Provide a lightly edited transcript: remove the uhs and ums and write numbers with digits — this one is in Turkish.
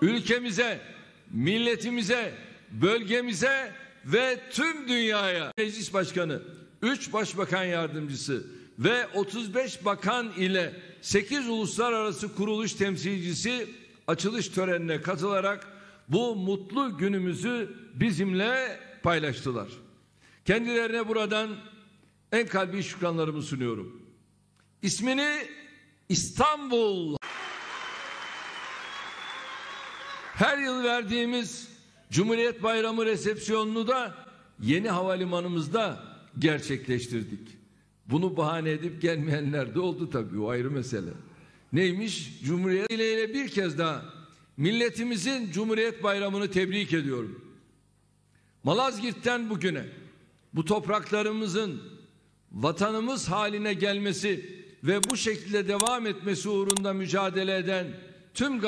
ülkemize, milletimize, bölgemize ve tüm dünyaya Meclis Başkanı, 3 Başbakan Yardımcısı ve 35 bakan ile 8 uluslararası kuruluş temsilcisi açılış törenine katılarak bu mutlu günümüzü bizimle paylaştılar. Kendilerine buradan en kalbi şükranlarımı sunuyorum. İsmini İstanbul. Her yıl verdiğimiz Cumhuriyet Bayramı resepsiyonunu da yeni havalimanımızda gerçekleştirdik. Bunu bahane edip gelmeyenler de oldu tabii, o ayrı mesele. Neymiş? Cumhuriyet ile bir kez daha milletimizin Cumhuriyet Bayramı'nı tebrik ediyorum. Malazgirt'ten bugüne bu topraklarımızın vatanımız haline gelmesi ve bu şekilde devam etmesi uğrunda mücadele eden tüm